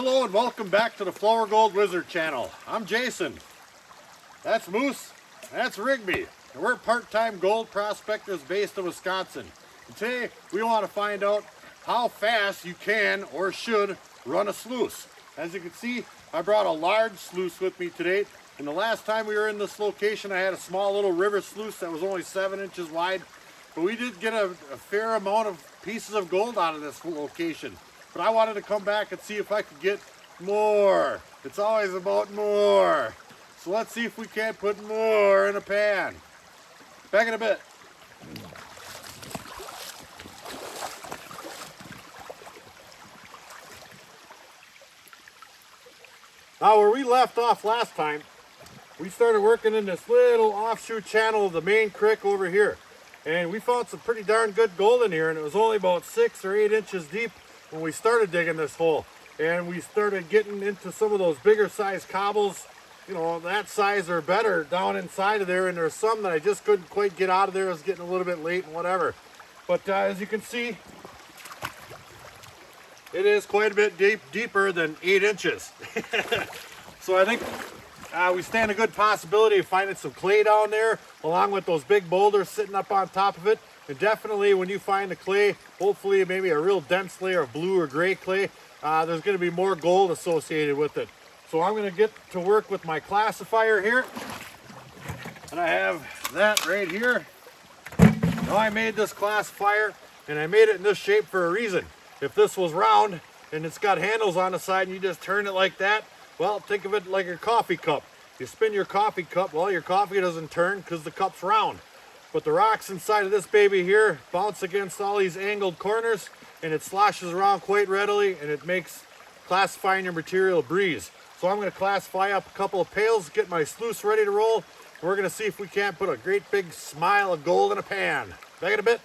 Hello and welcome back to the Flourgoldwizards channel. I'm Jason. That's Moose. That's Rigby. And we're part-time gold prospectors based in Wisconsin. And today we want to find out how fast you can or should run a sluice. As you can see, I brought a large sluice with me today. And the last time we were in this location, I had a small little river sluice that was only 7 inches wide. But we did get a fair amount of pieces of gold out of this location. But I wanted to come back and see if I could get more. It's always about more. So let's see if we can't put more in a pan. Back in a bit. Now where we left off last time, we started working in this little offshoot channel of the main creek over here. And we found some pretty darn good gold in here, and it was only about 6 or 8 inches deep when we started digging this hole. And we started getting into some of those bigger size cobbles, you know, that size or better down inside of there. And there's some that I just couldn't quite get out of there. It was getting a little bit late and whatever. But as you can see, it is quite a bit deeper than 8 inches. So I think we stand a good possibility of finding some clay down there, along with those big boulders sitting up on top of it. And definitely when you find the clay, hopefully maybe a real dense layer of blue or gray clay, there's going to be more gold associated with it. So I'm going to get to work with my classifier here. And I have that right here. Now I made this classifier, and I made it in this shape for a reason. If this was round and it's got handles on the side and you just turn it like that, well, think of it like a coffee cup. You spin your coffee cup, well, your coffee doesn't turn because the cup's round. But the rocks inside of this baby here bounce against all these angled corners, and it sloshes around quite readily, and it makes classifying your material a breeze. So I'm going to classify up a couple of pails, get my sluice ready to roll, and we're going to see if we can't put a great big smile of gold in a pan. Back in a bit.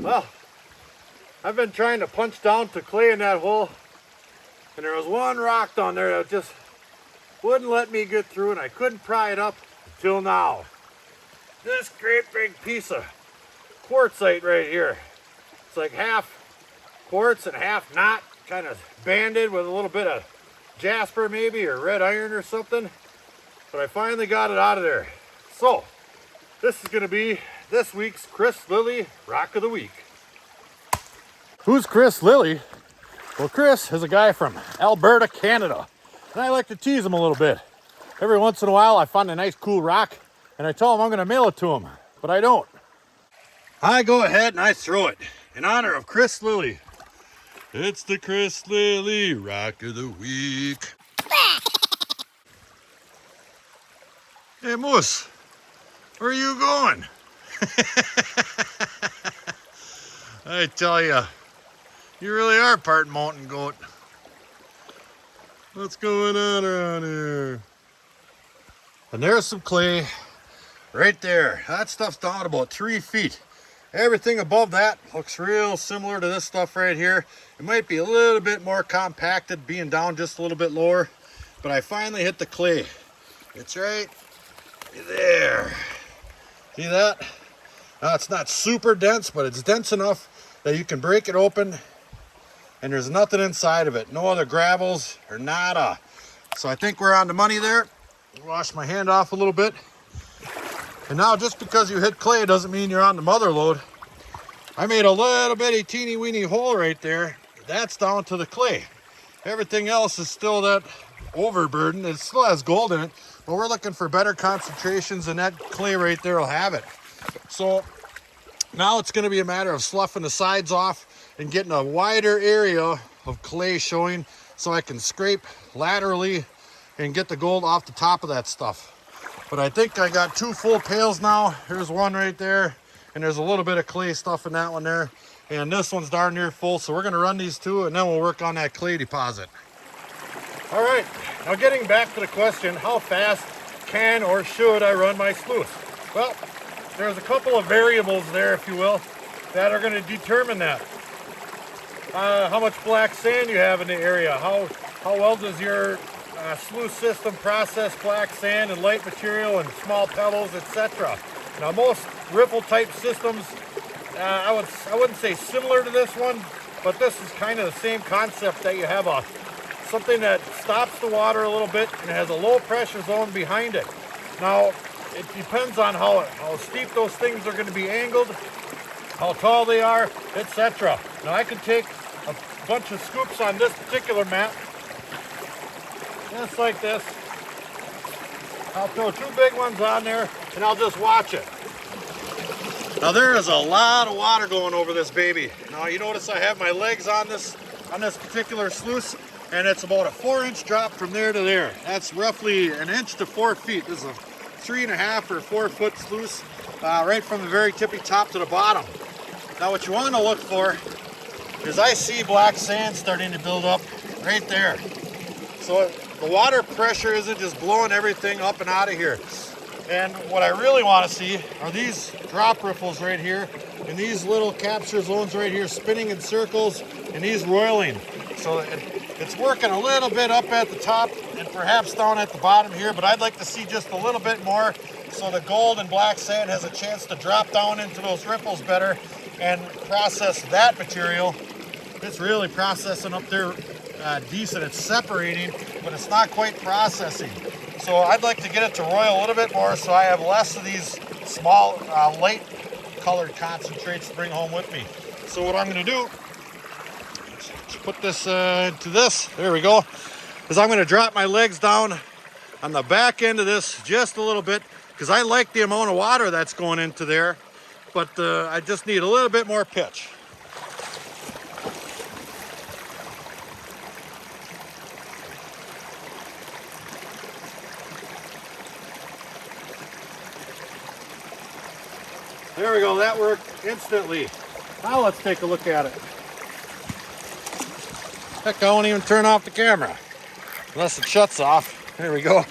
Well, I've been trying to punch down to clay in that hole, and there was one rock down there that just wouldn't let me get through, and I couldn't pry it up until now. This great big piece of quartzite right here. It's like half quartz and half not, kind of banded with a little bit of jasper maybe, or red iron or something. But I finally got it out of there. So, this is going to be this week's Chris Lilly Rock of the Week. Who's Chris Lilly? Well, Chris is a guy from Alberta, Canada. And I like to tease him a little bit. Every once in a while I find a nice cool rock and I tell him I'm going to mail it to him, but I don't. I go ahead and I throw it in honor of Chris Lilly. It's the Chris Lilly Rock of the Week. Hey Moose, where are you going? I tell you, you really are part mountain goat. What's going on around here? And there's some clay right there. That stuff's down about 3 feet. Everything above that looks real similar to this stuff right here. It might be a little bit more compacted being down just a little bit lower, but I finally hit the clay. It's right there. See that? Now it's not super dense, but it's dense enough that you can break it open and there's nothing inside of it. No other gravels or nada. So I think we're on the money there. Wash my hand off a little bit. And now just because you hit clay doesn't mean you're on the mother lode. I made a little bitty teeny weeny hole right there. That's down to the clay. Everything else is still that overburden. It still has gold in it, but we're looking for better concentrations, and that clay right there will have it. So now it's going to be a matter of sloughing the sides off and getting a wider area of clay showing so I can scrape laterally and get the gold off the top of that stuff. But I think I got 2 full pails now. Here's one right there, and there's a little bit of clay stuff in that one there. And this one's darn near full, so we're gonna run these 2 and then we'll work on that clay deposit. All right, now getting back to the question, how fast can or should I run my sluice? Well, there's a couple of variables there, if you will, that are gonna determine that. How much black sand you have in the area, how well does your sluice system process black sand and light material and small pebbles, etc. Now most riffle type systems, I wouldn't say similar to this one, but this is kind of the same concept, that you have something that stops the water a little bit and has a low pressure zone behind it. Now it depends on how steep those things are going to be angled, how tall they are, etc. Now I can take a bunch of scoops on this particular mat, just like this. I'll throw 2 big ones on there and I'll just watch it. Now there is a lot of water going over this baby. Now you notice I have my legs on this particular sluice, and it's about a 4-inch drop from there to there. That's roughly 1 inch to 4 feet. This is a 3.5 or 4 foot sluice, right from the very tippy top to the bottom. Now what you want to look for is I see black sand starting to build up right there. So the water pressure isn't just blowing everything up and out of here. And what I really want to see are these drop riffles right here, and these little capture zones right here spinning in circles, and these roiling. So it's working a little bit up at the top and perhaps down at the bottom here, but I'd like to see just a little bit more so the gold and black sand has a chance to drop down into those riffles better and process that material. It's really processing up there decent. It's separating, but it's not quite processing. So I'd like to get it to roil a little bit more so I have less of these small light colored concentrates to bring home with me. So what I'm going to do, let's put this into this, there we go, is I'm going to drop my legs down on the back end of this just a little bit, because I like the amount of water that's going into there, but I just need a little bit more pitch. There we go, that worked instantly. Now let's take a look at it. Heck, I won't even turn off the camera unless it shuts off. There we go.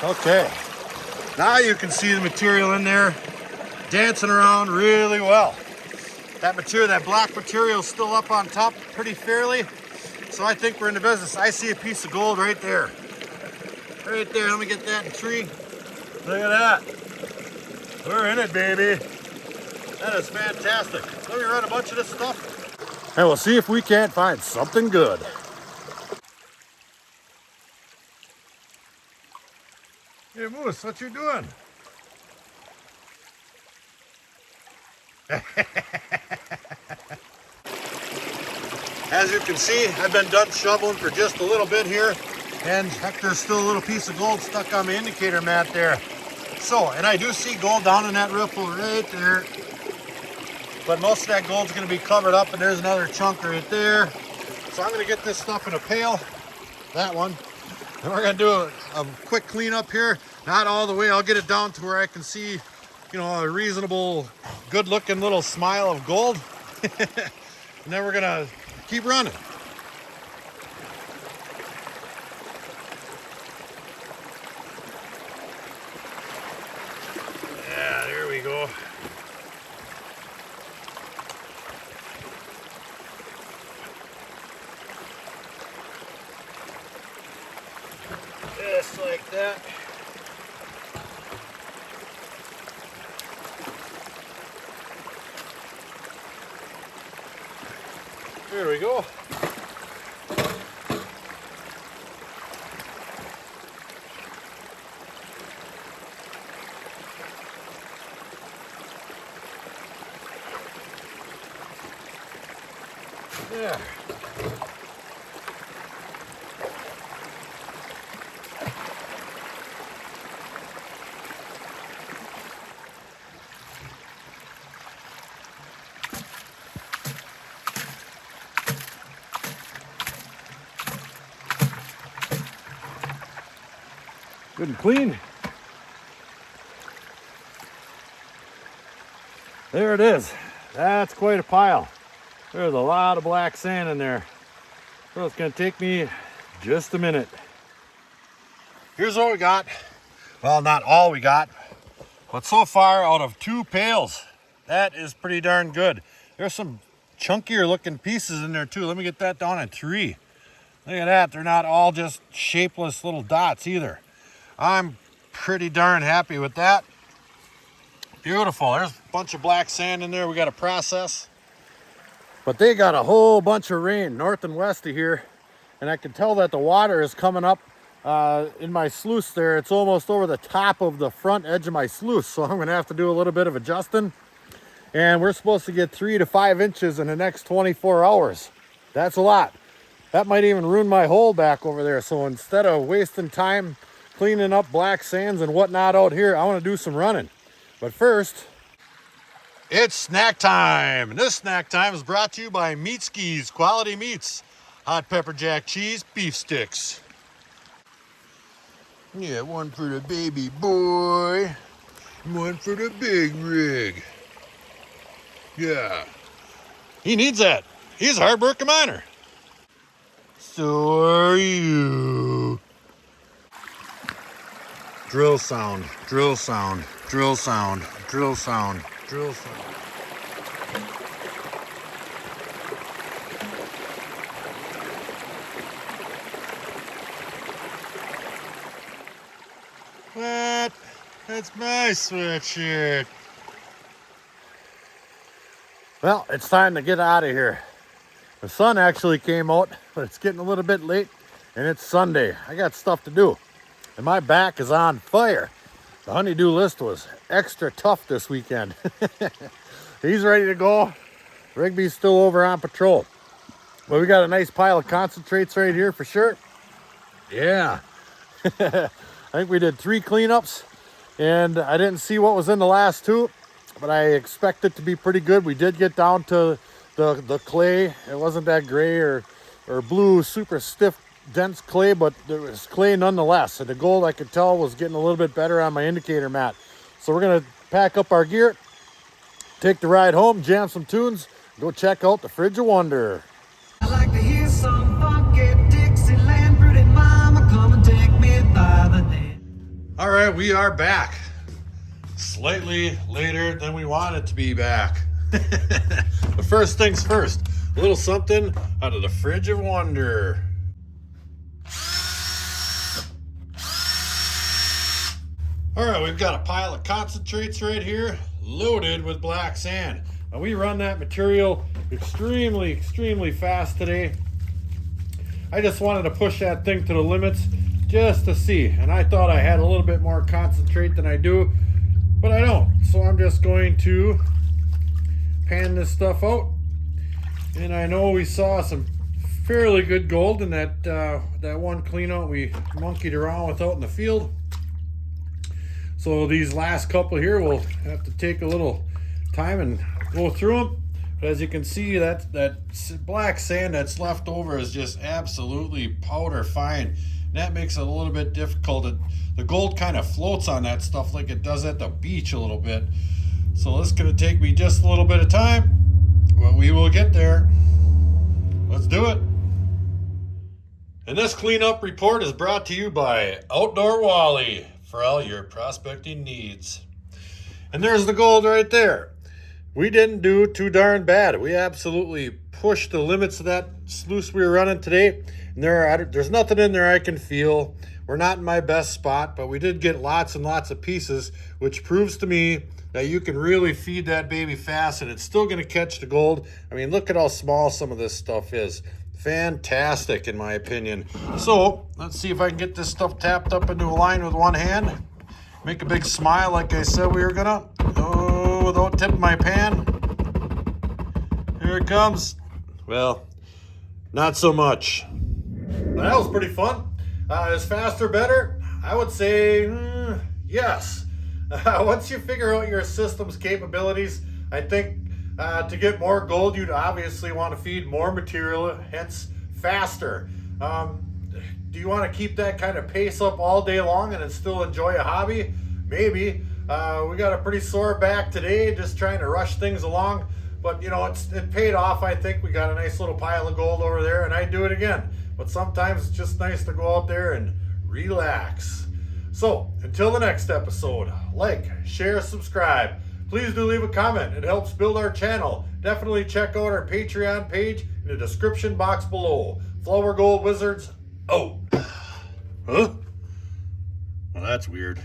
Okay, now you can see the material in there dancing around really well. That material, that black material is still up on top pretty fairly. So I think we're in the business. I see a piece of gold right there. Right there, let me get that in tree. Look at that. We're in it, baby. That is fantastic. Let me run a bunch of this stuff, and we'll see if we can't find something good. Hey, Moose, what you doing? As you can see, I've been done shoveling for just a little bit here, and heck, there's still a little piece of gold stuck on my indicator mat there. So, and I do see gold down in that riffle right there, but most of that gold's going to be covered up, and there's another chunk right there. So I'm going to get this stuff in a pail, that one, and we're going to do a quick cleanup here. Not all the way, I'll get it down to where I can see, you know, a reasonable, good looking little smile of gold. And then we're going to keep running. Yeah, there we go. Just like that. There we go. Yeah. Good and clean. There it is. That's quite a pile. There's a lot of black sand in there. So it's gonna take me just a minute. Here's what we got. Well, not all we got, but so far out of 2 pails, that is pretty darn good. There's some chunkier looking pieces in there too. Let me get that down at 3. Look at that. They're not all just shapeless little dots either. I'm pretty darn happy with that. Beautiful. There's a bunch of black sand in there we got to process. But they got a whole bunch of rain north and west of here. And I can tell that the water is coming up in my sluice there. It's almost over the top of the front edge of my sluice. So I'm going to have to do a little bit of adjusting. And we're supposed to get 3 to 5 inches in the next 24 hours. That's a lot. That might even ruin my hole back over there. So instead of wasting time cleaning up black sands and whatnot out here, I want to do some running. But first, it's snack time. And this snack time is brought to you by Meat Skis Quality Meats. Hot pepper jack cheese, beef sticks. Yeah, one for the baby boy, one for the big rig. Yeah, he needs that. He's a hard-working miner. So are you. Drill sound, drill sound, drill sound, drill sound, drill sound. What? That's my sweatshirt. Well, it's time to get out of here. The sun actually came out, but it's getting a little bit late, and it's Sunday. I got stuff to do, and my back is on fire. The honey-do list was extra tough this weekend. He's ready to go. Rigby's still over on patrol. But we got a nice pile of concentrates right here for sure. Yeah. I think we did 3 cleanups, and I didn't see what was in the last 2, but I expect it to be pretty good. We did get down to the clay. It wasn't that gray or blue, super stiff, dense clay, but there was clay nonetheless. And the gold, I could tell, was getting a little bit better on my indicator mat. So we're gonna pack up our gear, take the ride home, jam some tunes, go check out the Fridge of Wonder. I like to hear some funky Dixieland, pretty mama, come and take me by the hand. All right, we are back. Slightly later than we wanted to be back. But first things first, a little something out of the Fridge of Wonder. All right, we've got a pile of concentrates right here, loaded with black sand. Now we run that material extremely fast today. I just wanted to push that thing to the limits just to see. And I thought I had a little bit more concentrate than I do, but I don't. So I'm just going to pan this stuff out. And I know we saw some fairly good gold in that one clean out we monkeyed around with out in the field. So these last couple here, we'll have to take a little time and go through them. But as you can see, that black sand that's left over is just absolutely powder fine. And that makes it a little bit difficult. The gold kind of floats on that stuff like it does at the beach a little bit. So this is going to take me just a little bit of time, but we will get there. Let's do it. And this cleanup report is brought to you by Outdoor Wally for all your prospecting needs. And there's the gold right there. We didn't do too darn bad. We absolutely pushed the limits of that sluice we were running today. And there's nothing in there I can feel. We're not in my best spot, but we did get lots and lots of pieces, which proves to me that you can really feed that baby fast and it's still going to catch the gold. I mean, look at how small some of this stuff is. Fantastic, in my opinion. So let's see if I can get this stuff tapped up into a line with one hand. Make a big smile like I said we were gonna. Oh, without tipping my pan. Here it comes. Well, not so much. That was pretty fun. Is faster better? I would say yes. Once you figure out your system's capabilities, I think to get more gold, you'd obviously want to feed more material, hence faster. do you want to keep that kind of pace up all day long and then still enjoy a hobby? Maybe. We got a pretty sore back today, just trying to rush things along. But you know, it paid off. I think we got a nice little pile of gold over there, and I'd do it again. But sometimes it's just nice to go out there and relax. So until the next episode, like, share, subscribe. Please do leave a comment. It helps build our channel. Definitely check out our Patreon page in the description box below. Flourgoldwizards out. Huh? Well, that's weird.